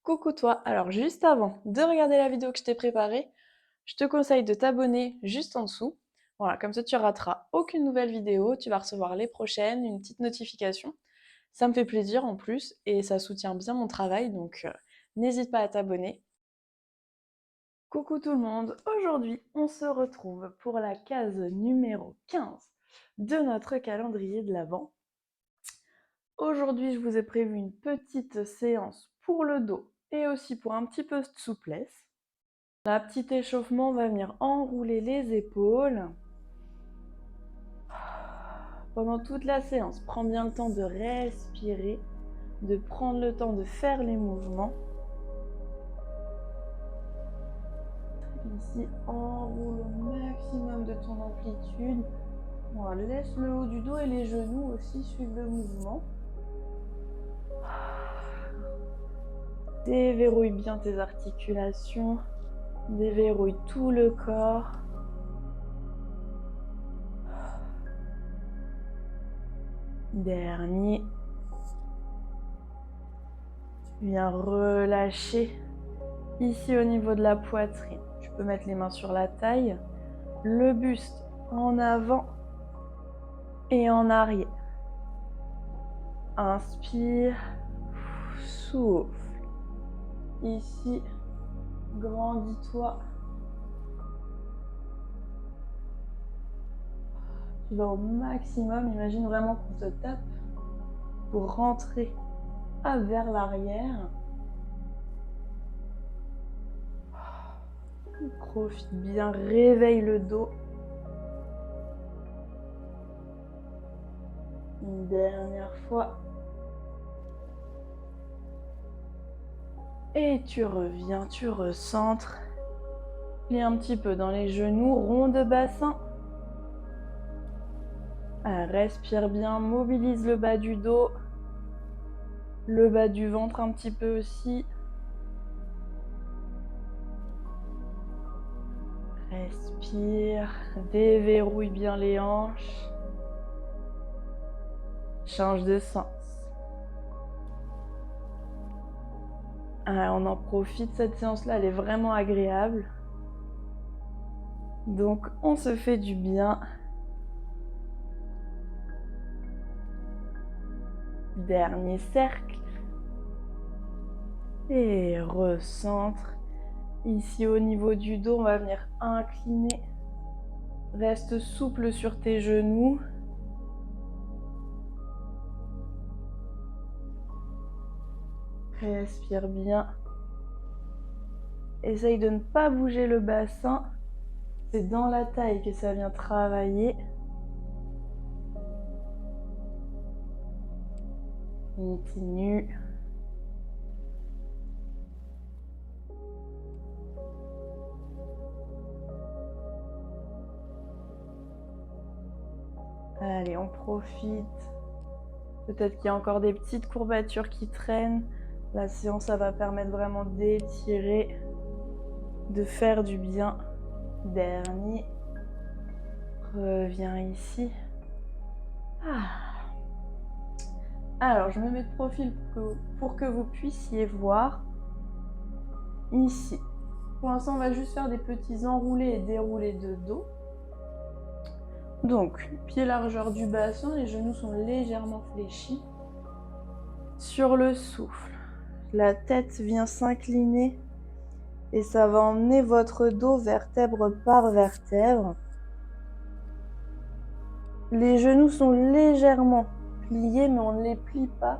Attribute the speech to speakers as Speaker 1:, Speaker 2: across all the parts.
Speaker 1: Coucou toi, alors juste avant de regarder la vidéo que je t'ai préparée, je te conseille de t'abonner juste en dessous. Voilà, comme ça tu rateras aucune nouvelle vidéo, tu vas recevoir les prochaines, une petite notification. Ça me fait plaisir en plus et ça soutient bien mon travail, donc n'hésite pas à t'abonner. Coucou tout le monde, aujourd'hui on se retrouve pour la case numéro 15 de notre calendrier de l'Avent. Aujourd'hui je vous ai prévu une petite séance pour le dos et aussi pour un petit peu de souplesse. La petite échauffement va venir enrouler les épaules. Pendant toute la séance, prends bien le temps de respirer, de prendre le temps de faire les mouvements. Ici, enroule au maximum de ton amplitude. Voilà, laisse le haut du dos et les genoux aussi suivre le mouvement. Déverrouille bien tes articulations, déverrouille tout le corps. Dernier. Viens relâcher ici au niveau de la poitrine. Tu peux mettre les mains sur la taille, le buste en avant et en arrière. Inspire, souffle. Ici, grandis-toi. Tu vas au maximum. Imagine vraiment qu'on te tape pour rentrer vers l'arrière. Profite bien, réveille le dos. Une dernière fois. Et tu reviens, tu recentres. Plie un petit peu dans les genoux, rond de bassin. Respire bien, mobilise le bas du dos. Le bas du ventre un petit peu aussi. Respire, déverrouille bien les hanches. Change de sens. On en profite, cette séance-là, elle est vraiment agréable. Donc, on se fait du bien. Dernier cercle. Et recentre. Ici, au niveau du dos, on va venir incliner. Reste souple sur tes genoux. Respire bien. Essaye de ne pas bouger le bassin. C'est dans la taille que ça vient travailler. Continue. Allez, on profite. Peut-être qu'il y a encore des petites courbatures qui traînent. La séance, ça va permettre vraiment d'étirer, de faire du bien. Dernier. Reviens ici. Alors, je me mets de profil pour que vous puissiez voir ici. Pour l'instant, on va juste faire des petits enroulés et déroulés de dos. Donc, pied largeur du bassin, les genoux sont légèrement fléchis. Sur le souffle, la tête vient s'incliner et ça va emmener votre dos vertèbre par vertèbre. Les genoux sont légèrement pliés, mais on ne les plie pas.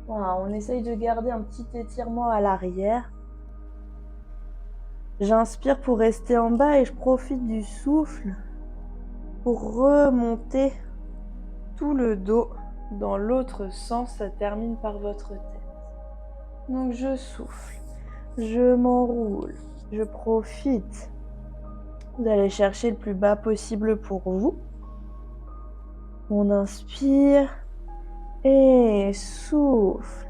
Speaker 1: Voilà, on essaye de garder un petit étirement à l'arrière. J'inspire pour rester en bas et je profite du souffle pour remonter tout le dos dans l'autre sens. Ça termine par votre tête. Donc je souffle, je m'enroule, je profite d'aller chercher le plus bas possible pour vous. On inspire et souffle.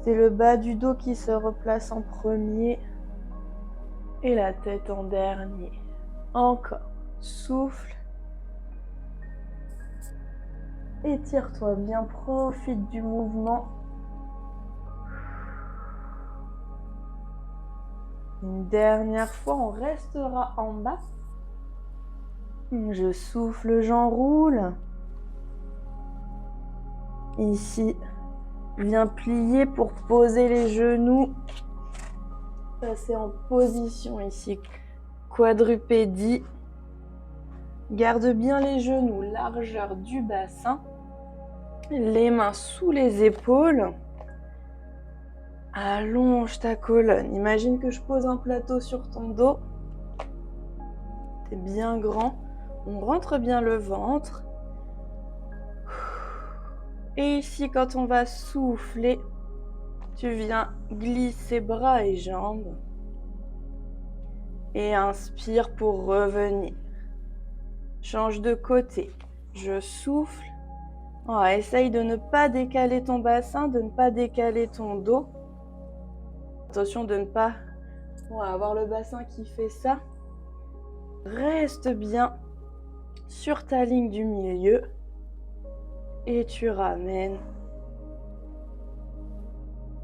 Speaker 1: C'est le bas du dos qui se replace en premier et la tête en dernier. Encore. Souffle. Étire-toi bien, profite du mouvement. Une dernière fois, on restera en bas. Je souffle, j'enroule. Ici, viens plier pour poser les genoux. Passer en position ici, quadrupédie. Garde bien les genoux, largeur du bassin. Les mains sous les épaules. Allonge ta colonne. Imagine que je pose un plateau sur ton dos. C'est bien grand. On rentre bien le ventre. Et ici, quand on va souffler, tu viens glisser bras et jambes. Et inspire pour revenir. Change de côté. Je souffle. Oh, essaye de ne pas décaler ton bassin, de ne pas décaler ton dos. Attention de ne pas avoir le bassin qui fait ça. Reste bien sur ta ligne du milieu. Et tu ramènes.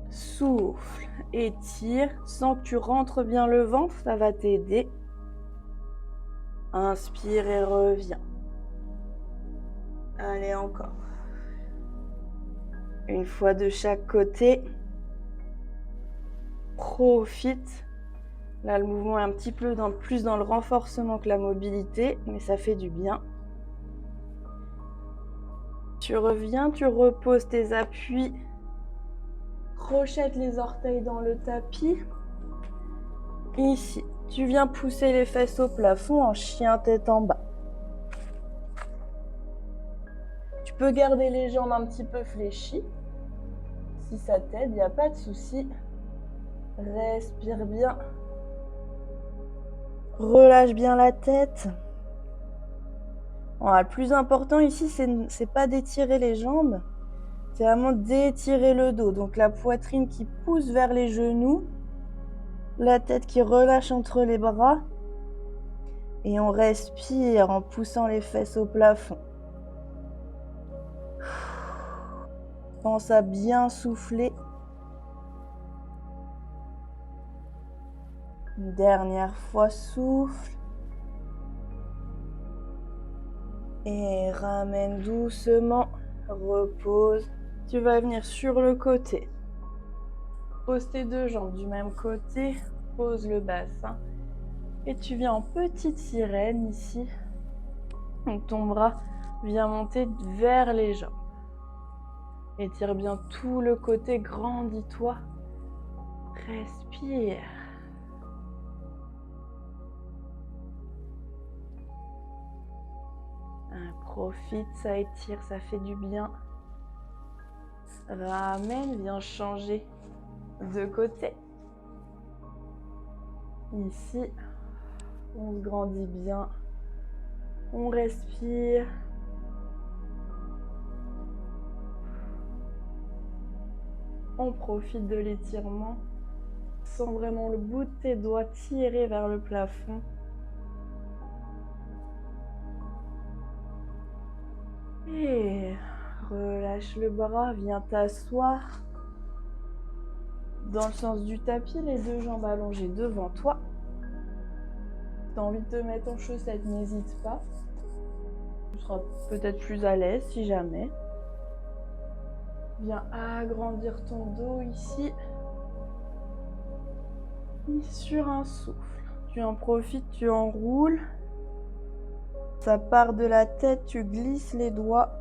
Speaker 1: Souffle, étire. Sens que tu rentres bien le ventre, ça va t'aider. Inspire et reviens. Allez, encore. Une fois de chaque côté. Profite. Là, le mouvement est un petit peu plus dans le renforcement que la mobilité, mais ça fait du bien. Tu reviens, tu reposes tes appuis. Crochette les orteils dans le tapis. Ici, tu viens pousser les fesses au plafond en chien tête en bas. Tu peux garder les jambes un petit peu fléchies. Si ça t'aide, il n'y a pas de souci. Respire bien. Relâche bien la tête. Le plus important ici, c'est pas d'étirer les jambes, c'est vraiment d'étirer le dos. Donc la poitrine qui pousse vers les genoux, la tête qui relâche entre les bras. Et on respire en poussant les fesses au plafond. Pense à bien souffler. Une dernière fois, souffle. Et ramène doucement, repose. Tu vas venir sur le côté. Pose tes deux jambes du même côté, pose le bassin. Et tu viens en petite sirène ici. Donc ton bras vient monter vers les jambes. Étire bien tout le côté, grandis-toi. Respire. Profite, ça étire, ça fait du bien. Ramène, viens changer de côté. Ici, on se grandit bien. On respire. On profite de l'étirement. Sens vraiment le bout de tes doigts tirer vers le plafond. Et relâche le bras, viens t'asseoir. Dans le sens du tapis, les deux jambes allongées devant toi. Si tu as envie de te mettre en chaussettes, n'hésite pas. Tu seras peut-être plus à l'aise si jamais. Viens agrandir ton dos ici. Et sur un souffle, tu en profites, tu enroules. Ça part de la tête, tu glisses les doigts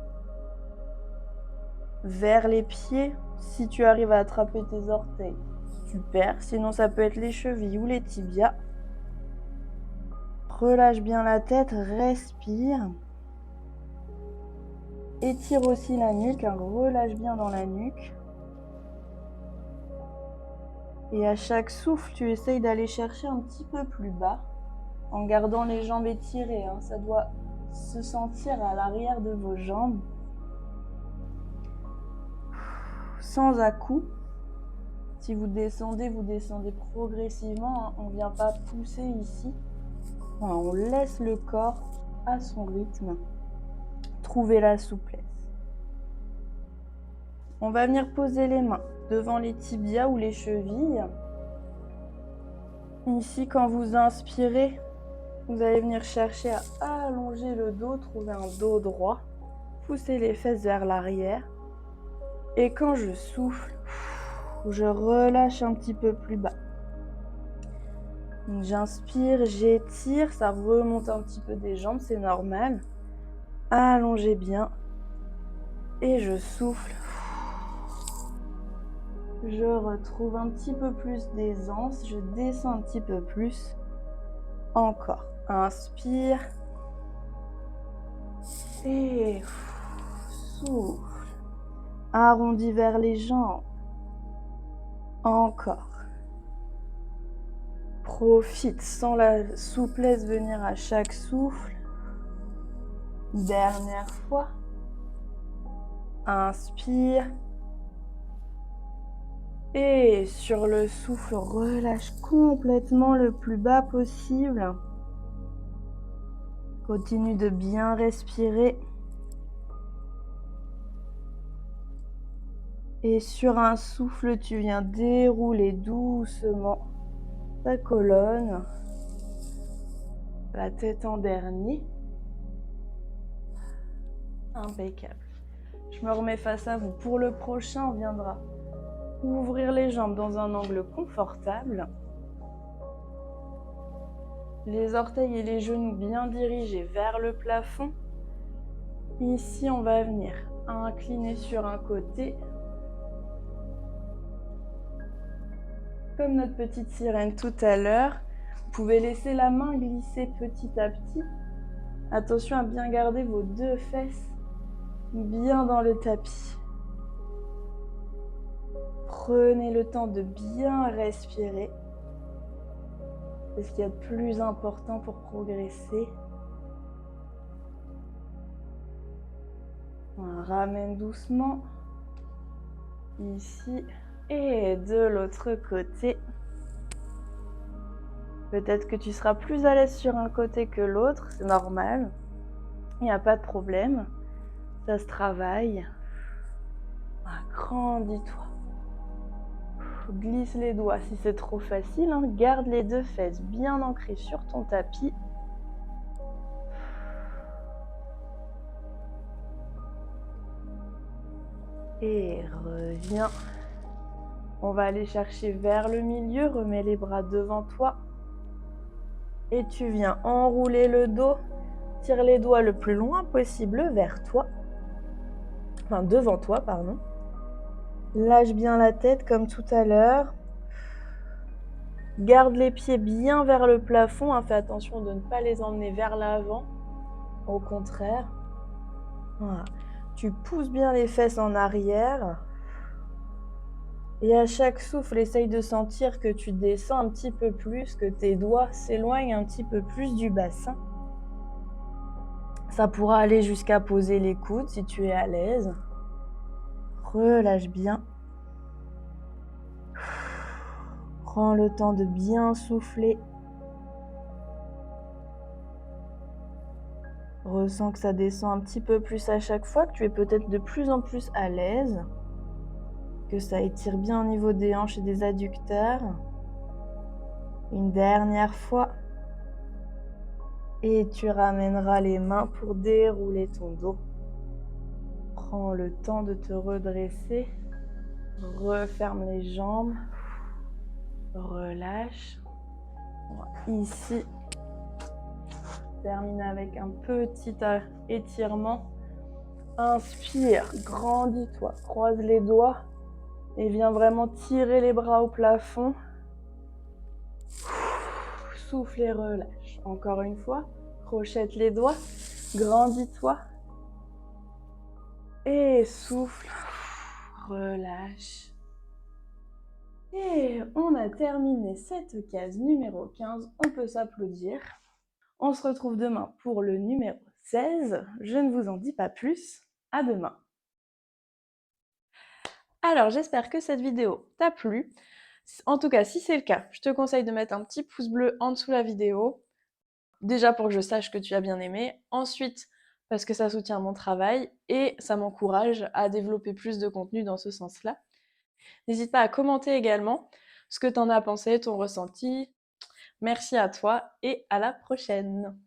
Speaker 1: vers les pieds. Si tu arrives à attraper tes orteils, super. Sinon, ça peut être les chevilles ou les tibias. Relâche bien la tête, respire. Étire aussi la nuque, relâche bien dans la nuque. Et à chaque souffle, tu essayes d'aller chercher un petit peu plus bas en gardant les jambes étirées. Ça doit se sentir à l'arrière de vos jambes. Sans à-coups. Si vous descendez progressivement. On ne vient pas pousser ici. On laisse le corps à son rythme. Trouvez la souplesse. On va venir poser les mains devant les tibias ou les chevilles. Ici, quand vous inspirez, vous allez venir chercher à allonger le dos, trouver un dos droit. Poussez les fesses vers l'arrière. Et quand je souffle, je relâche un petit peu plus bas. J'inspire, j'étire, ça remonte un petit peu des jambes, c'est normal. Allongez bien. Et je souffle. Je retrouve un petit peu plus d'aisance, je descends un petit peu plus. Encore. Inspire. Et souffle. Arrondi vers les jambes. Encore. Profite, sens la souplesse venir à chaque souffle. Dernière fois. Inspire. Et sur le souffle, relâche complètement le plus bas possible. Continue de bien respirer. Et sur un souffle, tu viens dérouler doucement ta colonne, la tête en dernier. Impeccable. Je me remets face à vous. Pour le prochain, on viendra ouvrir les jambes dans un angle confortable. Les orteils et les genoux bien dirigés vers le plafond. Ici, on va venir incliner sur un côté. Comme notre petite sirène tout à l'heure, vous pouvez laisser la main glisser petit à petit. Attention à bien garder vos deux fesses bien dans le tapis. Prenez le temps de bien respirer. C'est ce qu'il y a de plus important pour progresser. On ramène doucement. Ici et de l'autre côté. Peut-être que tu seras plus à l'aise sur un côté que l'autre, c'est normal. Il n'y a pas de problème. Ça se travaille. Agrandis-toi. Glisse les doigts si c'est trop facile. Garde les deux fesses bien ancrées sur ton tapis. Et reviens. On va aller chercher vers le milieu. Remets les bras devant toi. Et tu viens enrouler le dos. Tire les doigts le plus loin possible vers toi. Enfin, devant toi, pardon. Lâche bien la tête comme tout à l'heure. Garde les pieds bien vers le plafond. Fais attention de ne pas les emmener vers l'avant. Au contraire. Voilà. Tu pousses bien les fesses en arrière. Et à chaque souffle, essaye de sentir que tu descends un petit peu plus, que tes doigts s'éloignent un petit peu plus du bassin. Ça pourra aller jusqu'à poser les coudes si tu es à l'aise. Relâche bien. Prends le temps de bien souffler. Ressens que ça descend un petit peu plus à chaque fois, que tu es peut-être de plus en plus à l'aise, que ça étire bien au niveau des hanches et des adducteurs. Une dernière fois. Et tu ramèneras les mains pour dérouler ton dos. Prends le temps de te redresser. Referme les jambes. Relâche. Ici, termine avec un petit étirement. Inspire, grandis-toi, croise les doigts et viens vraiment tirer les bras au plafond. Souffle et relâche. Encore une fois, crochette les doigts, grandis-toi et souffle, relâche. Et on a terminé cette case numéro 15, on peut s'applaudir. On se retrouve demain pour le numéro 16, je ne vous en dis pas plus, à demain. Alors j'espère que cette vidéo t'a plu. En tout cas, si c'est le cas, je te conseille de mettre un petit pouce bleu en dessous de la vidéo. Déjà pour que je sache que tu as bien aimé. Ensuite, parce que ça soutient mon travail et ça m'encourage à développer plus de contenu dans ce sens-là. N'hésite pas à commenter également ce que tu en as pensé, ton ressenti. Merci à toi et à la prochaine.